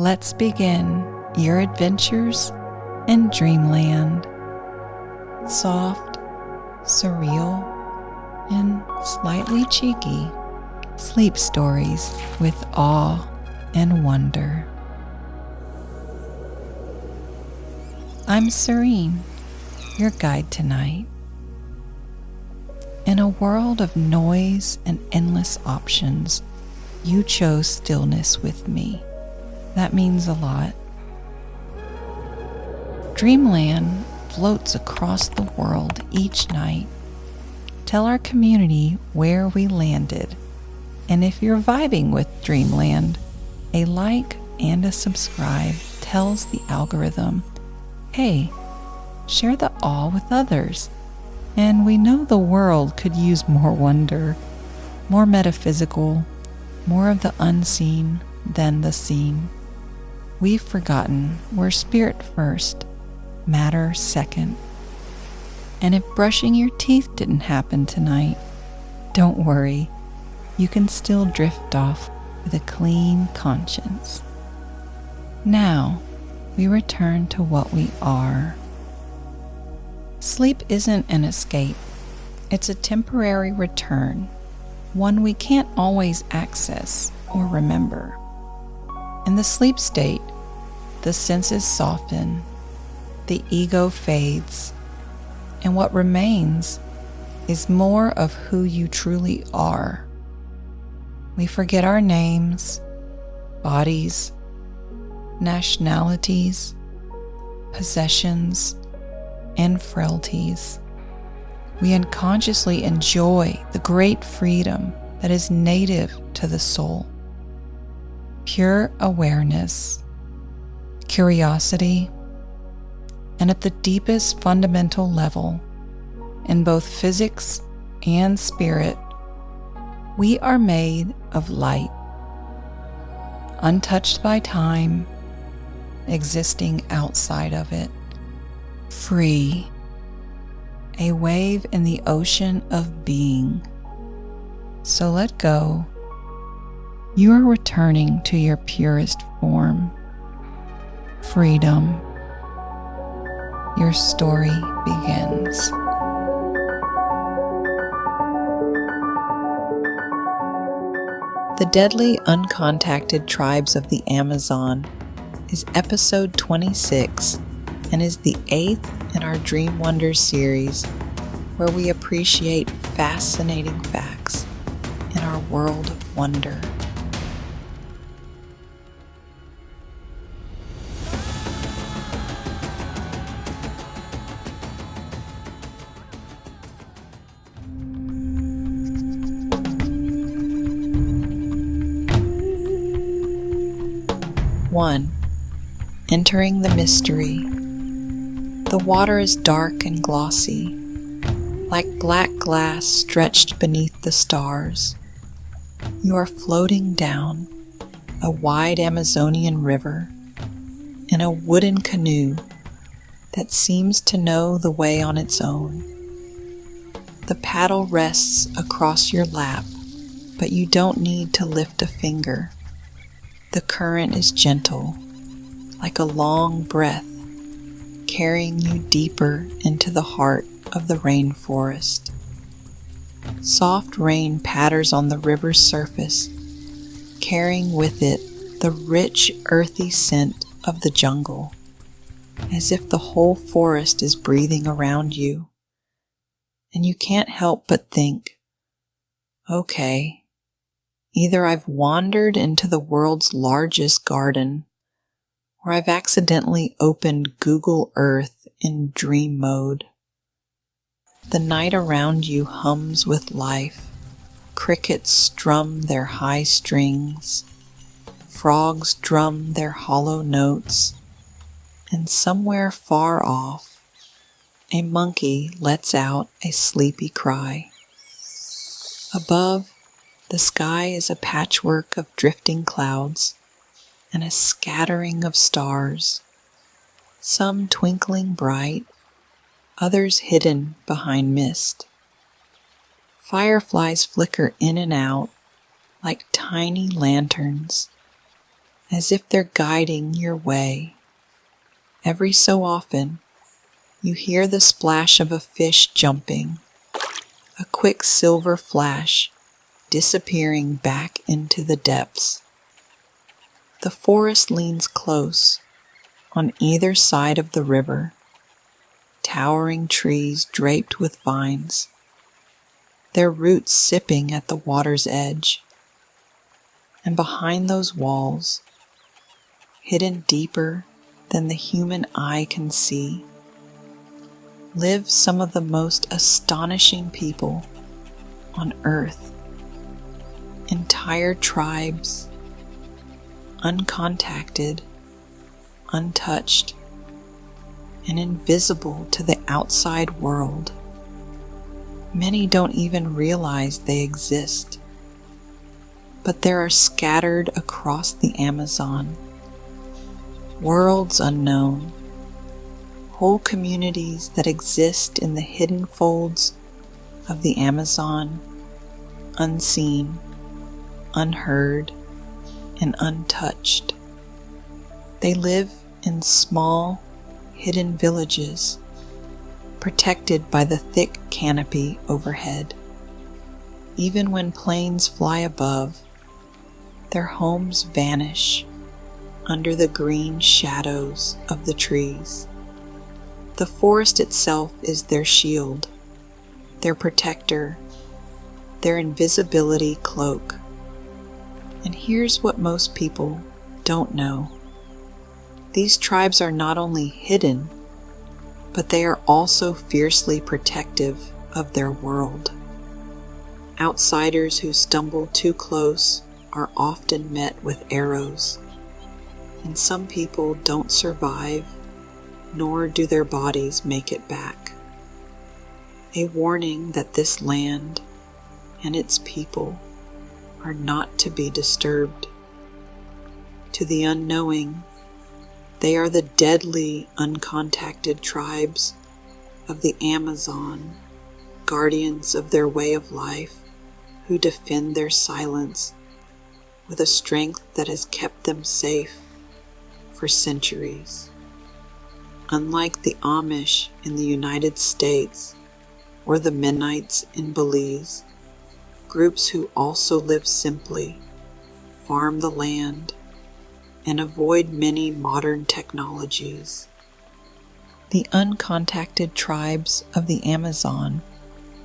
Let's begin your adventures in dreamland. Soft, surreal, and slightly cheeky sleep stories with awe and wonder. I'm Serene, your guide tonight. In a world of noise and endless options, you chose stillness with me. That means a lot. Dreamland floats across the world each night. Tell our community where we landed. And if you're vibing with Dreamland, a like and a subscribe tells the algorithm, hey, share the awe with others. And we know the world could use more wonder, more metaphysical, more of the unseen than the seen. We've forgotten we're spirit first, matter second. And if brushing your teeth didn't happen tonight, don't worry, you can still drift off with a clean conscience. Now, we return to what we are. Sleep isn't an escape. It's a temporary return, one we can't always access or remember. In the sleep state, the senses soften, the ego fades, and what remains is more of who you truly are. We forget our names, bodies, nationalities, possessions, and frailties. We unconsciously enjoy the great freedom that is native to the soul. Pure awareness, curiosity, and at the deepest fundamental level, in both physics and spirit, we are made of light, untouched by time, existing outside of it, free, a wave in the ocean of being. So let go. You are returning to your purest form. Freedom. Your story begins. The Deadly Uncontacted Tribes of the Amazon is episode 26 and is the 8th in our Dream Wonders series, where we appreciate fascinating facts in our world of wonder. One, entering the mystery. The water is dark and glossy, like black glass stretched beneath the stars. You are floating down a wide Amazonian river in a wooden canoe that seems to know the way on its own. The paddle rests across your lap, but you don't need to lift a finger. The current is gentle, like a long breath, carrying you deeper into the heart of the rainforest. Soft rain patters on the river's surface, carrying with it the rich, earthy scent of the jungle, as if the whole forest is breathing around you. And you can't help but think, okay, either I've wandered into the world's largest garden, or I've accidentally opened Google Earth in dream mode. The night around you hums with life. Crickets strum their high strings. Frogs drum their hollow notes. And somewhere far off, a monkey lets out a sleepy cry. Above, the sky is a patchwork of drifting clouds and a scattering of stars, some twinkling bright, others hidden behind mist. Fireflies flicker in and out like tiny lanterns, as if they're guiding your way. Every so often, you hear the splash of a fish jumping, a quick silver flash disappearing back into the depths. The forest leans close on either side of the river, towering trees draped with vines, their roots sipping at the water's edge. And behind those walls, hidden deeper than the human eye can see, live some of the most astonishing people on earth. Entire tribes, uncontacted, untouched, and invisible to the outside world. Many don't even realize they exist, but they are scattered across the Amazon. Worlds unknown, whole communities that exist in the hidden folds of the Amazon, unseen, unheard, and untouched. They live in small, hidden villages, protected by the thick canopy overhead. Even when planes fly above, their homes vanish under the green shadows of the trees. The forest itself is their shield, their protector, their invisibility cloak. And here's what most people don't know. These tribes are not only hidden, but they are also fiercely protective of their world. Outsiders who stumble too close are often met with arrows, and some people don't survive, nor do their bodies make it back. A warning that this land and its people are not to be disturbed. To the unknowing, they are the deadly uncontacted tribes of the Amazon, guardians of their way of life, who defend their silence with a strength that has kept them safe for centuries. Unlike the Amish in the United States or the Mennonites in Belize, groups who also live simply, farm the land, and avoid many modern technologies. The uncontacted tribes of the Amazon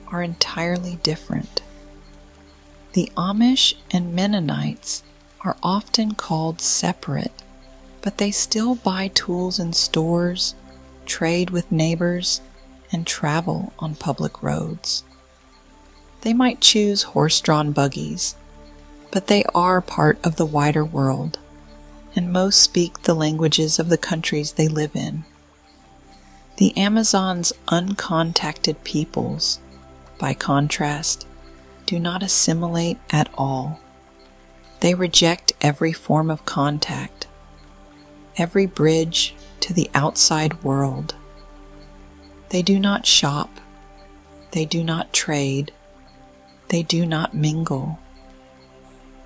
are entirely different. The Amish and Mennonites are often called separate, but they still buy tools in stores, trade with neighbors, and travel on public roads. They might choose horse-drawn buggies, but they are part of the wider world, and most speak the languages of the countries they live in. The Amazon's uncontacted peoples, by contrast, do not assimilate at all. They reject every form of contact, every bridge to the outside world. They do not shop, they do not trade, they do not mingle.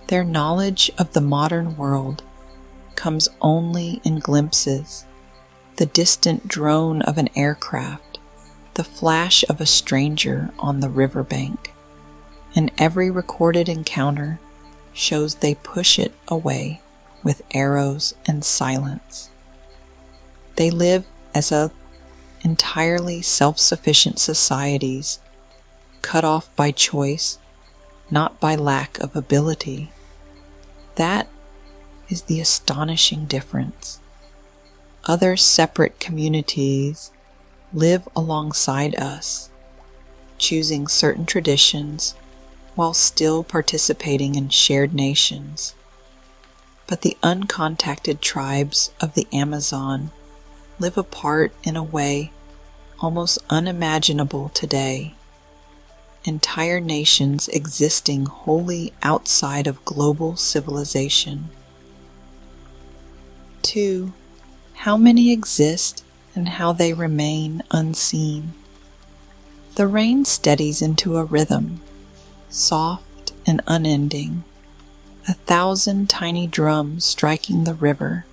Their knowledge of the modern world comes only in glimpses, the distant drone of an aircraft, the flash of a stranger on the riverbank, and every recorded encounter shows they push it away with arrows and silence. They live as entirely self-sufficient societies, cut off by choice, not by lack of ability. That is the astonishing difference. Other separate communities live alongside us, choosing certain traditions while still participating in shared nations. But the uncontacted tribes of the Amazon live apart in a way almost unimaginable today. Entire nations existing wholly outside of global civilization. 2. How many exist and how they remain unseen. The rain steadies into a rhythm, soft and unending, 1,000 tiny drums striking the river,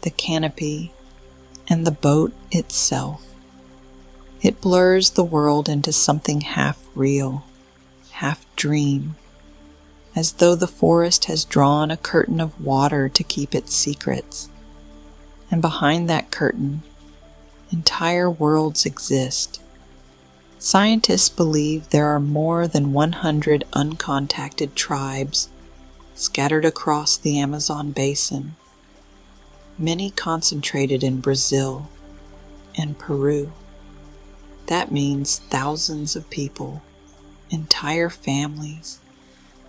the canopy, and the boat itself. It blurs the world into something half real, half dream, as though the forest has drawn a curtain of water to keep its secrets. And behind that curtain, entire worlds exist. Scientists believe there are more than 100 uncontacted tribes scattered across the Amazon basin, many concentrated in Brazil and Peru. That means thousands of people, entire families,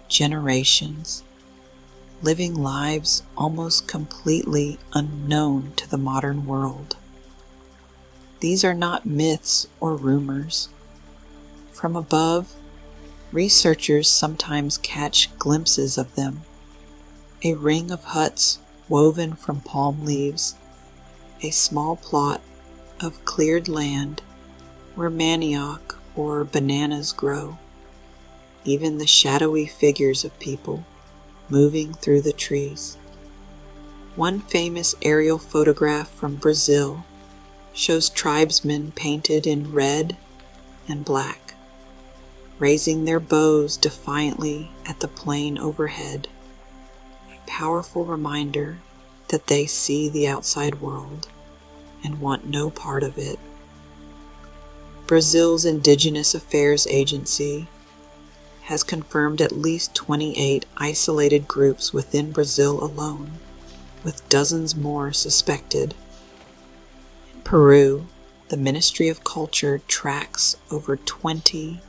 generations, living lives almost completely unknown to the modern world. These are not myths or rumors. From above, researchers sometimes catch glimpses of them. A ring of huts woven from palm leaves, a small plot of cleared land where manioc or bananas grow, even the shadowy figures of people moving through the trees. One famous aerial photograph from Brazil shows tribesmen painted in red and black, raising their bows defiantly at the plain overhead, a powerful reminder that they see the outside world and want no part of it. Brazil's Indigenous Affairs Agency has confirmed at least 28 isolated groups within Brazil alone, with dozens more suspected. In Peru, the Ministry of Culture tracks over 20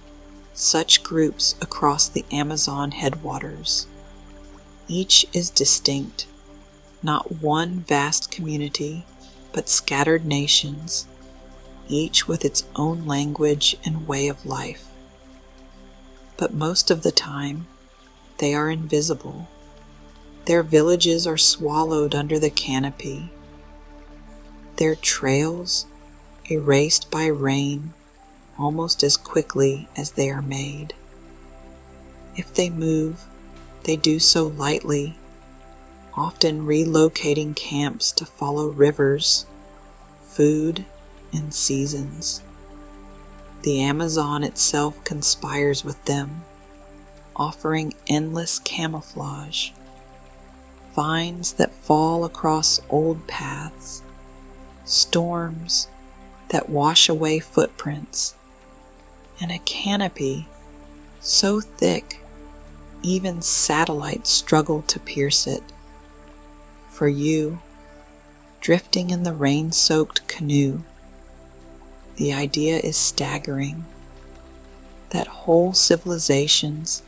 such groups across the Amazon headwaters. Each is distinct, not one vast community, but scattered nations, each with its own language and way of life. But most of the time, they are invisible. Their villages are swallowed under the canopy, their trails erased by rain almost as quickly as they are made. If they move, they do so lightly, often relocating camps to follow rivers, food, and seasons. The Amazon itself conspires with them, offering endless camouflage, vines that fall across old paths, storms that wash away footprints, and a canopy so thick even satellites struggle to pierce it. For you, drifting in the rain-soaked canoe, the idea is staggering, that whole civilizations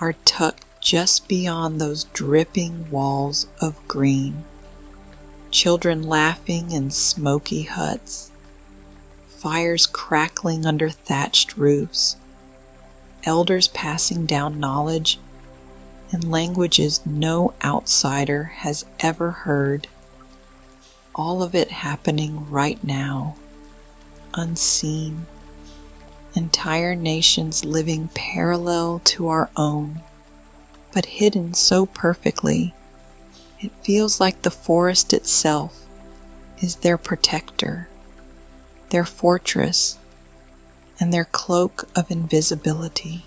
are tucked just beyond those dripping walls of green. Children laughing in smoky huts, fires crackling under thatched roofs, elders passing down knowledge in languages no outsider has ever heard. All of it happening right now, unseen. Entire nations living parallel to our own, but hidden so perfectly, it feels like the forest itself is their protector, their fortress, and their cloak of invisibility.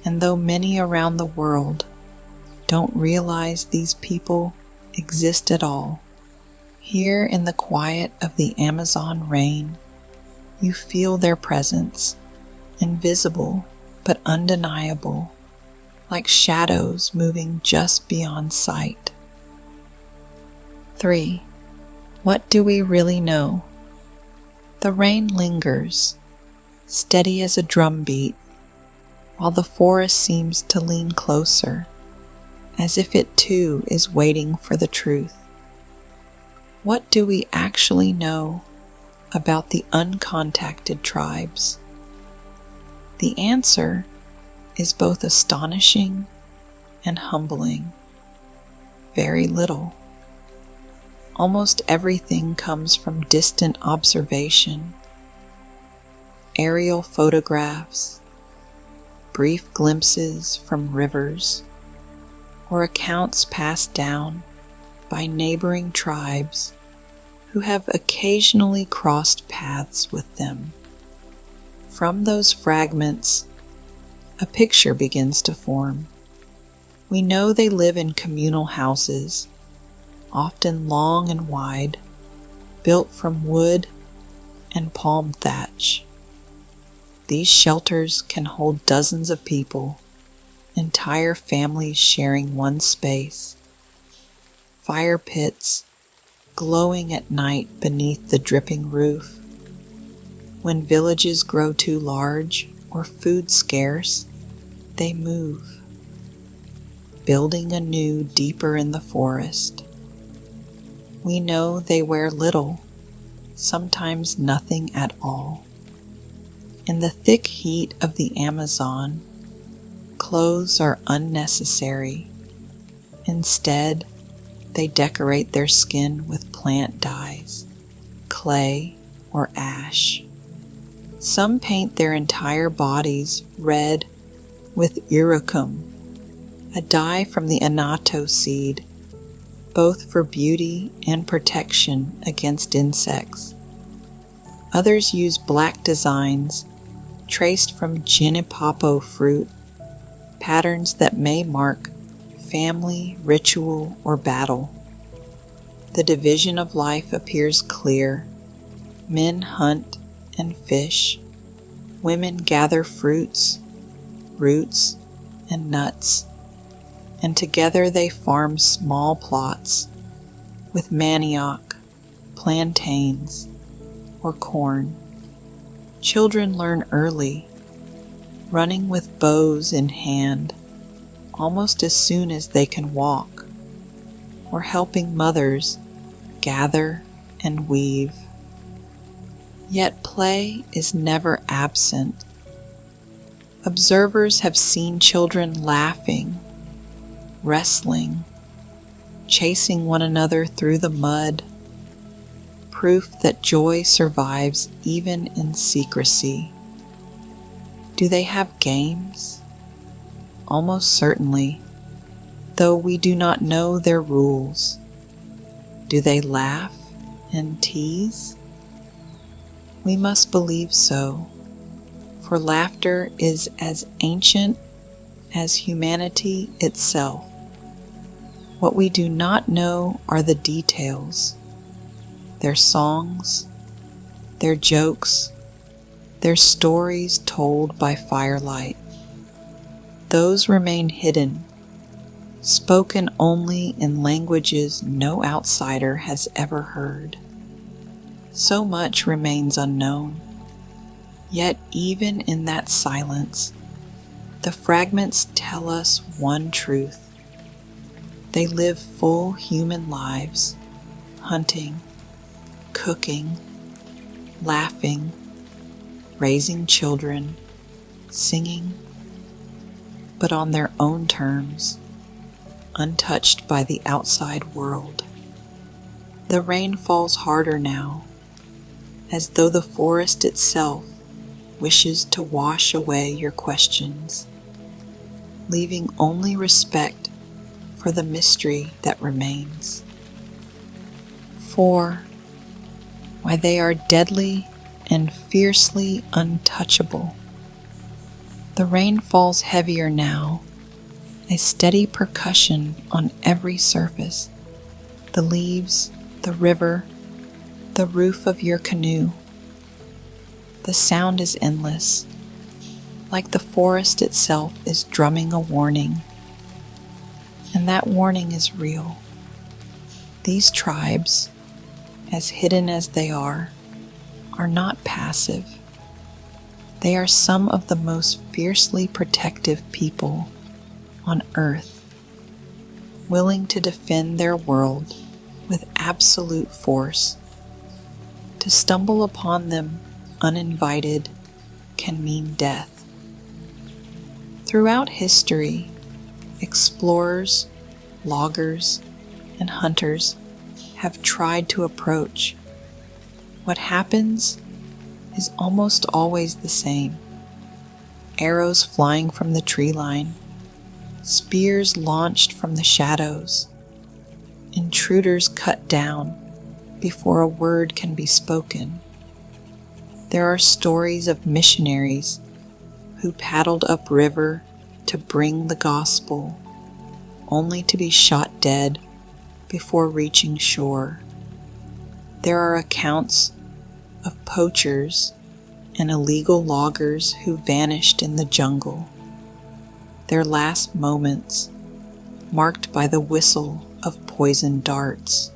And though many around the world don't realize these people exist at all, here in the quiet of the Amazon rain, you feel their presence, invisible but undeniable, like shadows moving just beyond sight. 3. What do we really know? The rain lingers, steady as a drumbeat, while the forest seems to lean closer, as if it too is waiting for the truth. What do we actually know about the uncontacted tribes? The answer is both astonishing and humbling. Very little. Almost everything comes from distant observation, aerial photographs, brief glimpses from rivers, or accounts passed down by neighboring tribes who have occasionally crossed paths with them. From those fragments, a picture begins to form. We know they live in communal houses, often long and wide, built from wood and palm thatch. These shelters can hold dozens of people, entire families sharing one space. Fire pits glowing at night beneath the dripping roof. When villages grow too large or food scarce, they move, building anew deeper in the forest. We know they wear little, sometimes nothing at all. In the thick heat of the Amazon, clothes are unnecessary. Instead, they decorate their skin with plant dyes, clay, or ash. Some paint their entire bodies red with iricum, a dye from the annatto seed, both for beauty and protection against insects. Others use black designs traced from jinipapo fruit, patterns that may mark family, ritual, or battle. The division of life appears clear. Men hunt and fish. Women gather fruits, roots, and nuts, and together they farm small plots with manioc, plantains, or corn. Children learn early, running with bows in hand almost as soon as they can walk, or helping mothers gather and weave. Yet play is never absent. Observers have seen children laughing, wrestling, chasing one another through the mud, proof that joy survives even in secrecy. Do they have games? Almost certainly, though we do not know their rules. Do they laugh and tease? We must believe so, for laughter is as ancient as humanity itself. What we do not know are the details, their songs, their jokes, their stories told by firelight. Those remain hidden, spoken only in languages no outsider has ever heard. So much remains unknown. Yet even in that silence, the fragments tell us one truth. They live full human lives, hunting, cooking, laughing, raising children, singing, but on their own terms, untouched by the outside world. The rain falls harder now, as though the forest itself wishes to wash away your questions, leaving only respect for the mystery that remains. For, why they are deadly and fiercely untouchable. The rain falls heavier now, a steady percussion on every surface, the leaves, the river, the roof of your canoe. The sound is endless, like the forest itself is drumming a warning. And that warning is real. These tribes, as hidden as they are not passive. They are some of the most fiercely protective people on earth, willing to defend their world with absolute force. To stumble upon them uninvited can mean death. Throughout history, explorers, loggers, and hunters have tried to approach. What happens is almost always the same. Arrows flying from the tree line, Spears launched from the shadows, intruders cut down before a word can be spoken. There are stories of missionaries who paddled upriver to bring the gospel, only to be shot dead before reaching shore. There are accounts of poachers and illegal loggers who vanished in the jungle, their last moments marked by the whistle of poisoned darts.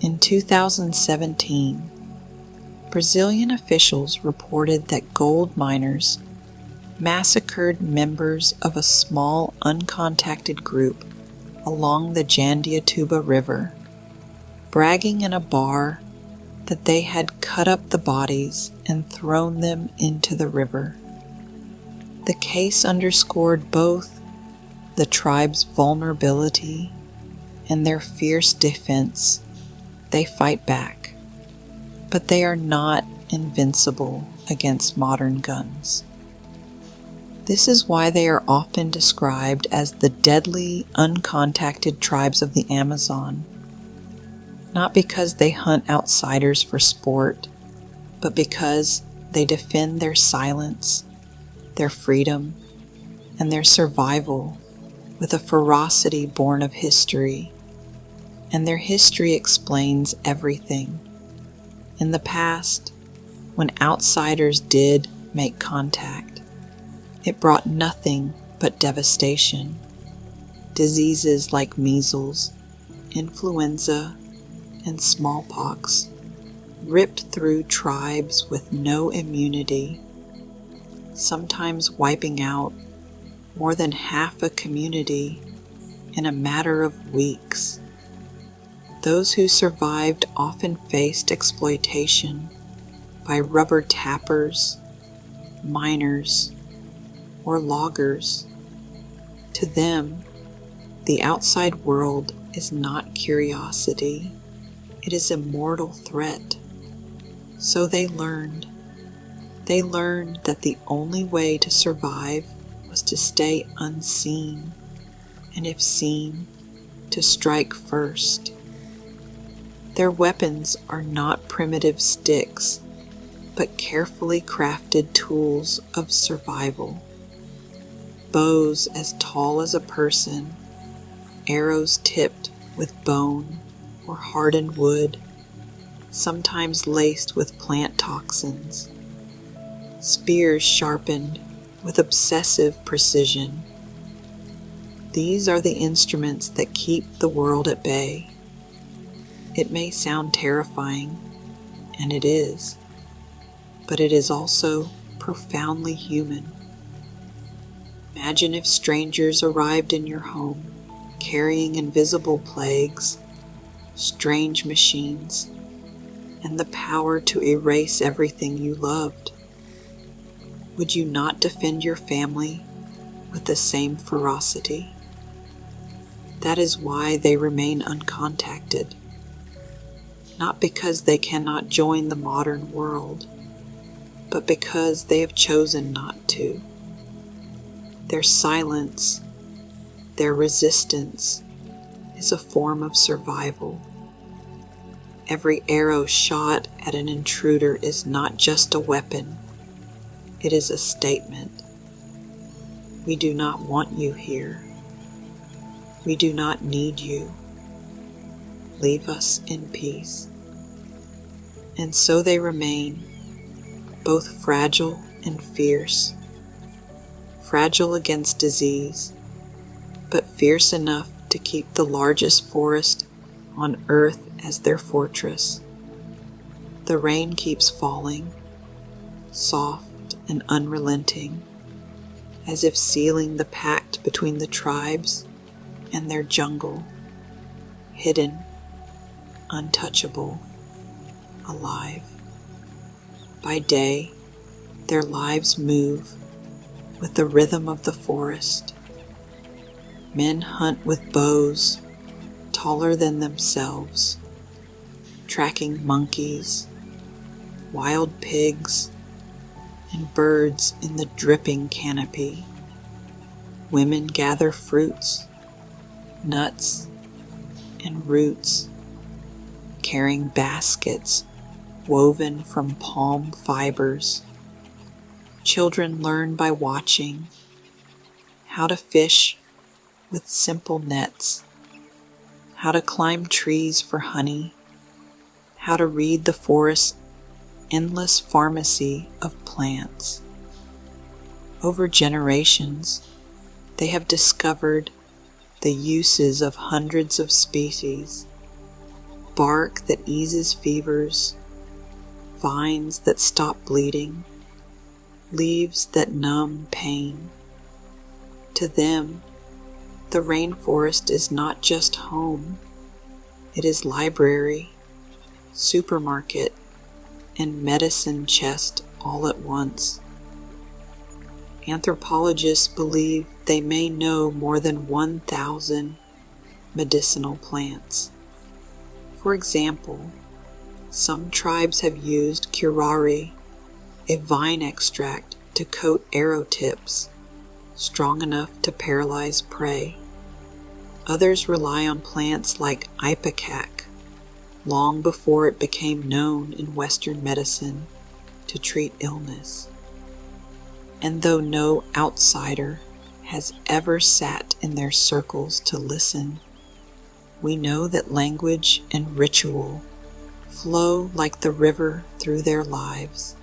In 2017, Brazilian officials reported that gold miners massacred members of a small uncontacted group along the Jandiatuba River, bragging in a bar that they had cut up the bodies and thrown them into the river. The case underscored both the tribe's vulnerability and their fierce defense. They fight back, but they are not invincible against modern guns. This is why they are often described as the deadly, uncontacted tribes of the Amazon. Not because they hunt outsiders for sport, but because they defend their silence, their freedom, and their survival with a ferocity born of history. And their history explains everything. In the past, when outsiders did make contact, it brought nothing but devastation. Diseases like measles, influenza, and smallpox ripped through tribes with no immunity, sometimes wiping out more than half a community in a matter of weeks. Those who survived often faced exploitation by rubber tappers, miners, or loggers. To them, the outside world is not curiosity. It is a mortal threat. So they learned. They learned that the only way to survive was to stay unseen, and if seen, to strike first. Their weapons are not primitive sticks, but carefully crafted tools of survival. Bows as tall as a person, arrows tipped with bone or hardened wood, sometimes laced with plant toxins, spears sharpened with obsessive precision. These are the instruments that keep the world at bay. It may sound terrifying, and it is, but it is also profoundly human. Imagine if strangers arrived in your home, carrying invisible plagues, strange machines, and the power to erase everything you loved. Would you not defend your family with the same ferocity? That is why they remain uncontacted. Not because they cannot join the modern world, but because they have chosen not to. Their silence, their resistance, is a form of survival. Every arrow shot at an intruder is not just a weapon, it is a statement. We do not want you here. We do not need you. Leave us in peace. And so they remain, both fragile and fierce. Fragile against disease, but fierce enough to keep the largest forest on earth as their fortress. The rain keeps falling, soft and unrelenting, as if sealing the pact between the tribes and their jungle, hidden, untouchable, alive. By day, their lives move with the rhythm of the forest. Men hunt with bows taller than themselves, tracking monkeys, wild pigs, and birds in the dripping canopy. women gather fruits, nuts, and roots, carrying baskets woven from palm fibers. Children learn by watching how to fish with simple nets, how to climb trees for honey, how to read the forest's endless pharmacy of plants. Over generations, they have discovered the uses of hundreds of species: bark that eases fevers, vines that stop bleeding, leaves that numb pain. To them, the rainforest is not just home, it is library, supermarket, and medicine chest all at once. Anthropologists believe they may know more than 1,000 medicinal plants. For example, some tribes have used curare, a vine extract, to coat arrow tips, strong enough to paralyze prey. Others rely on plants like ipecac, long before it became known in Western medicine, to treat illness. And though no outsider has ever sat in their circles to listen, we know that language and ritual flow like the river through their lives.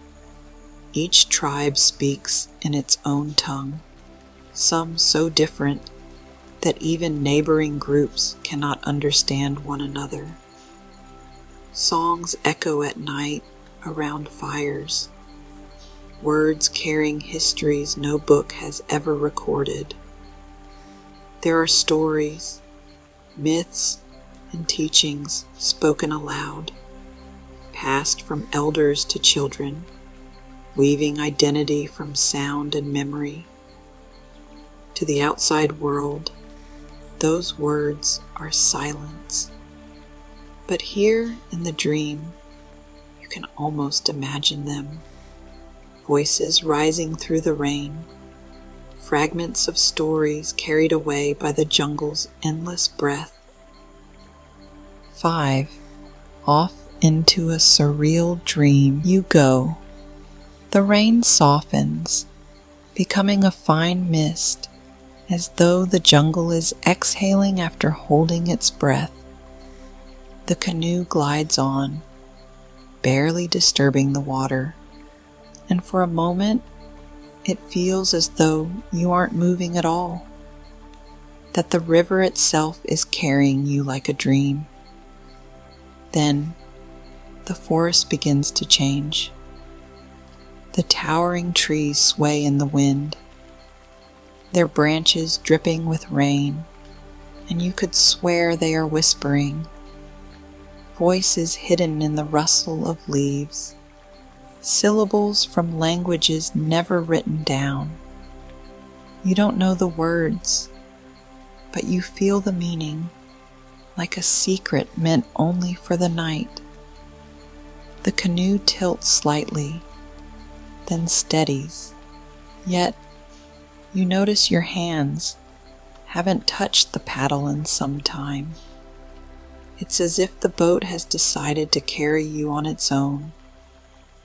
Each tribe speaks in its own tongue, some so different that even neighboring groups cannot understand one another. Songs echo at night around fires, words carrying histories no book has ever recorded. There are stories, myths, and teachings spoken aloud, passed from elders to children, weaving identity from sound and memory. To the outside world, those words are silence. But here in the dream, you can almost imagine them. Voices rising through the rain, fragments of stories carried away by the jungle's endless breath. 5. Off into a surreal dream you go. The rain softens, becoming a fine mist, as though the jungle is exhaling after holding its breath. The canoe glides on, barely disturbing the water, and for a moment it feels as though you aren't moving at all, that the river itself is carrying you like a dream. Then the forest begins to change. The towering trees sway in the wind, their branches dripping with rain, and you could swear they are whispering. Voices hidden in the rustle of leaves, syllables from languages never written down. You don't know the words, but you feel the meaning, like a secret meant only for the night. The canoe tilts slightly, then steadies, yet you notice your hands haven't touched the paddle in some time. It's as if the boat has decided to carry you on its own,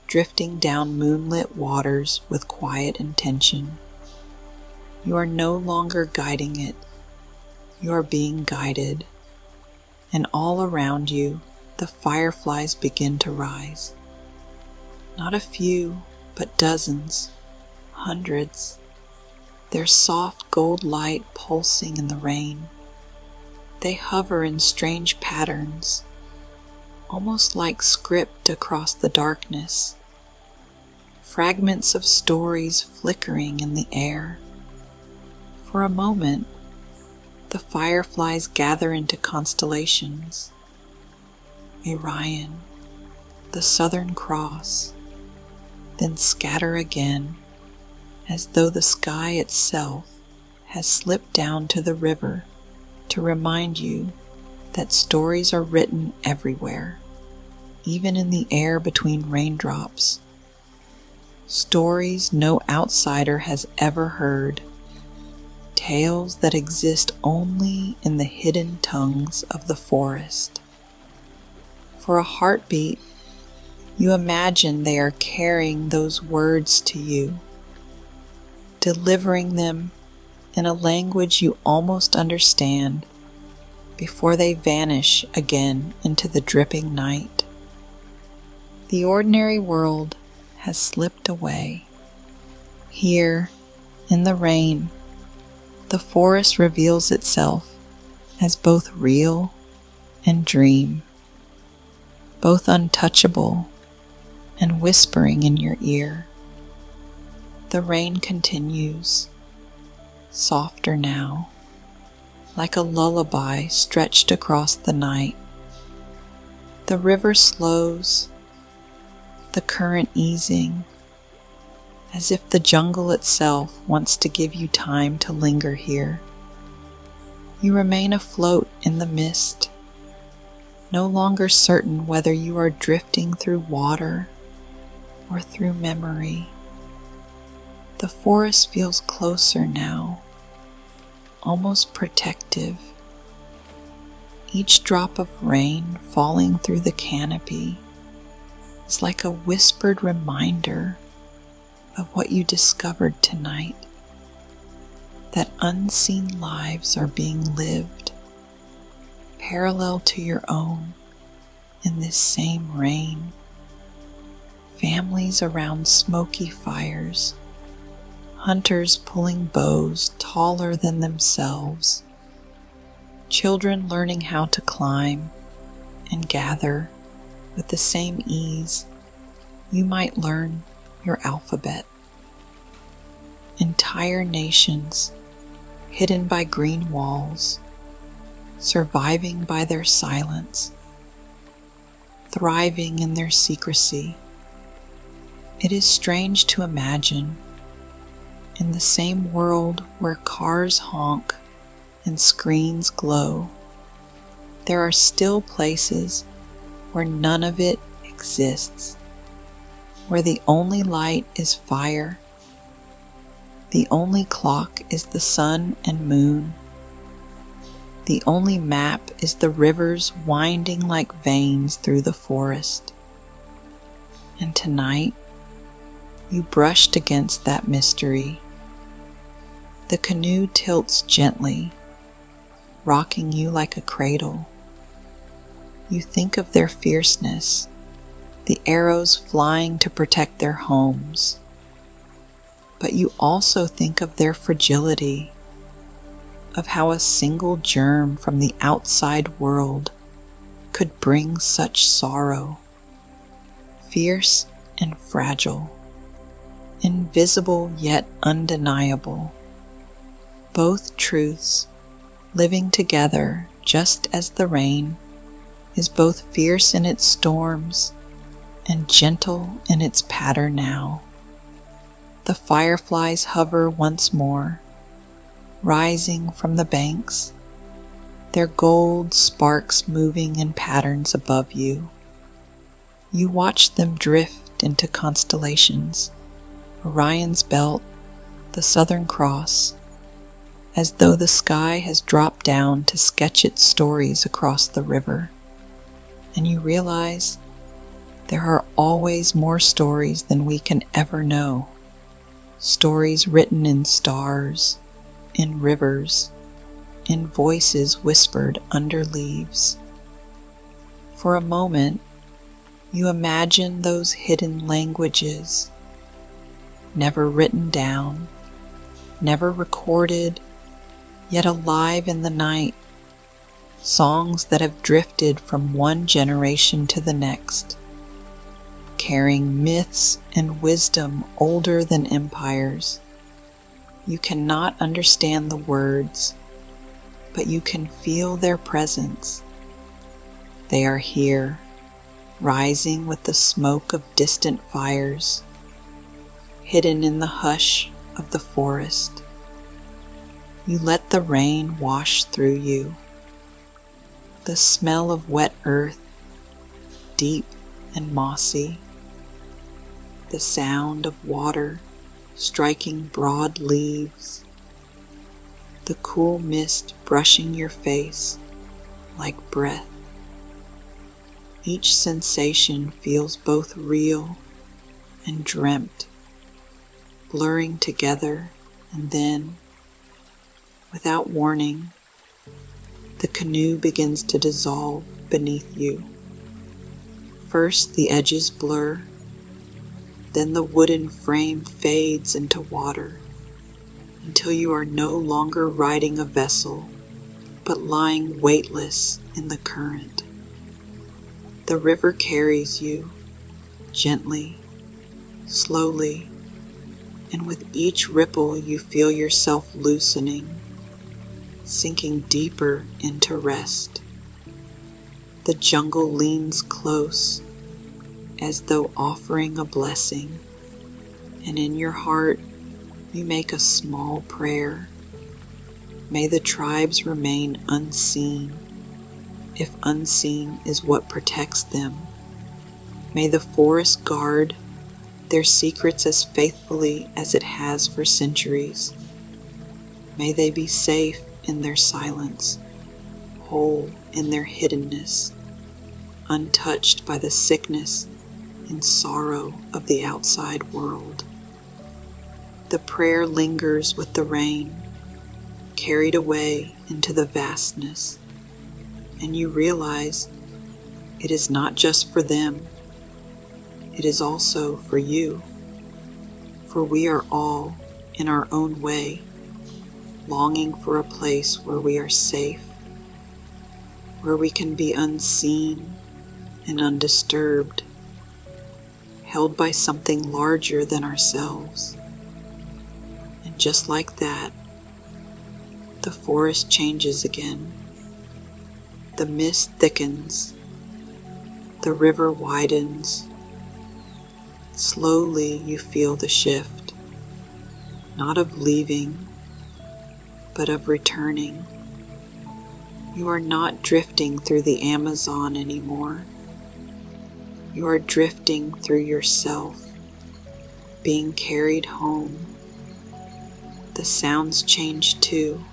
drifting down moonlit waters with quiet intention. You are no longer guiding it, you are being guided, and all around you the fireflies begin to rise. Not a few, but dozens, hundreds, their soft gold light pulsing in the rain. They hover in strange patterns, almost like script across the darkness, fragments of stories flickering in the air. For a moment, the fireflies gather into constellations: Orion, the Southern Cross, then scatter again, as though the sky itself has slipped down to the river to remind you that stories are written everywhere, even in the air between raindrops. Stories no outsider has ever heard, tales that exist only in the hidden tongues of the forest. For a heartbeat, you imagine they are carrying those words to you, delivering them in a language you almost understand before they vanish again into the dripping night. The ordinary world has slipped away. Here, in the rain, the forest reveals itself as both real and dream, both untouchable and whispering in your ear. The rain continues, softer now, like a lullaby stretched across the night. The river slows, the current easing, as if the jungle itself wants to give you time to linger here. You remain afloat in the mist, no longer certain whether you are drifting through water or through memory. The forest feels closer now, almost protective. Each drop of rain falling through the canopy is like a whispered reminder of what you discovered tonight, that unseen lives are being lived, parallel to your own, in this same rain. Families around smoky fires, hunters pulling bows taller than themselves, children learning how to climb and gather with the same ease you might learn your alphabet. Entire nations hidden by green walls, surviving by their silence, thriving in their secrecy. It is strange to imagine, in the same world where cars honk and screens glow, there are still places where none of it exists, where the only light is fire, the only clock is the sun and moon, the only map is the rivers winding like veins through the forest. And tonight, you brushed against that mystery. The canoe tilts gently, rocking you like a cradle. You think of their fierceness, the arrows flying to protect their homes. But you also think of their fragility, of how a single germ from the outside world could bring such sorrow, fierce and fragile, invisible yet undeniable, both truths living together just as the rain is both fierce in its storms and gentle in its patter now. The fireflies hover once more, rising from the banks, their gold sparks moving in patterns above you. You watch them drift into constellations, Orion's belt, the Southern Cross, as though the sky has dropped down to sketch its stories across the river. And you realize there are always more stories than we can ever know. Stories written in stars, in rivers, in voices whispered under leaves. For a moment, you imagine those hidden languages, never written down, never recorded, yet alive in the night, songs that have drifted from one generation to the next, carrying myths and wisdom older than empires. You cannot understand the words, but you can feel their presence. They are here, rising with the smoke of distant fires, hidden in the hush of the forest. You let the rain wash through you. The smell of wet earth, deep and mossy. The sound of water striking broad leaves. the cool mist brushing your face like breath. Each sensation feels both real and dreamt, blurring together, and then, without warning, the canoe begins to dissolve beneath you. First the edges blur, then the wooden frame fades into water, until you are no longer riding a vessel, but lying weightless in the current. The river carries you, gently, slowly, and with each ripple you feel yourself loosening, sinking deeper into rest. The jungle leans close, as though offering a blessing, and in your heart you make a small prayer. May the tribes remain unseen, if unseen is what protects them. May the forest guard their secrets as faithfully as it has for centuries. May they be safe in their silence, whole in their hiddenness, untouched by the sickness and sorrow of the outside world. The prayer lingers with the rain, carried away into the vastness, and you realize it is not just for them, it is also for you, for we are all, in our own way, longing for a place where we are safe, where we can be unseen and undisturbed, held by something larger than ourselves. And just like that, the forest changes again. The mist thickens, the river widens. Slowly you feel the shift, not of leaving, but of returning. You are not drifting through the Amazon anymore. You are drifting through yourself, being carried home. The sounds change too.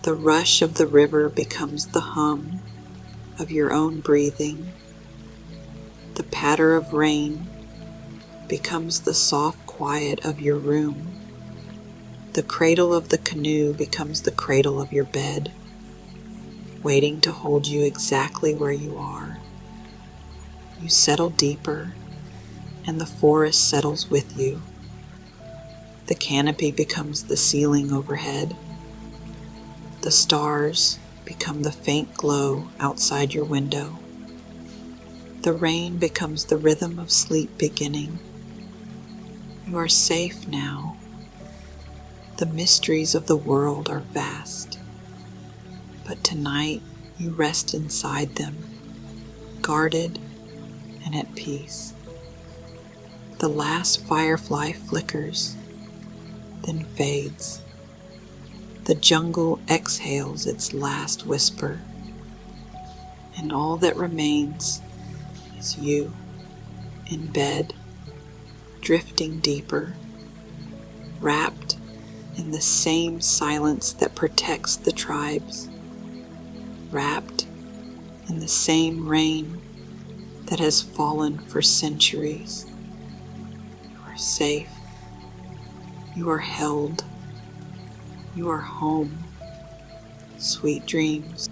The rush of the river becomes the hum of your own breathing. The patter of rain becomes the soft quiet of your room. The cradle of the canoe becomes the cradle of your bed, waiting to hold you exactly where you are. You settle deeper, and the forest settles with you. The canopy becomes the ceiling overhead. The stars become the faint glow outside your window. The rain becomes the rhythm of sleep beginning. You are safe now. The mysteries of the world are vast, but tonight you rest inside them, guarded and at peace. The last firefly flickers, then fades. The jungle exhales its last whisper, and all that remains is you in bed, drifting deeper, wrapped in the same silence that protects the tribes, wrapped in the same rain that has fallen for centuries. You are safe. You are held. You are home. Sweet dreams.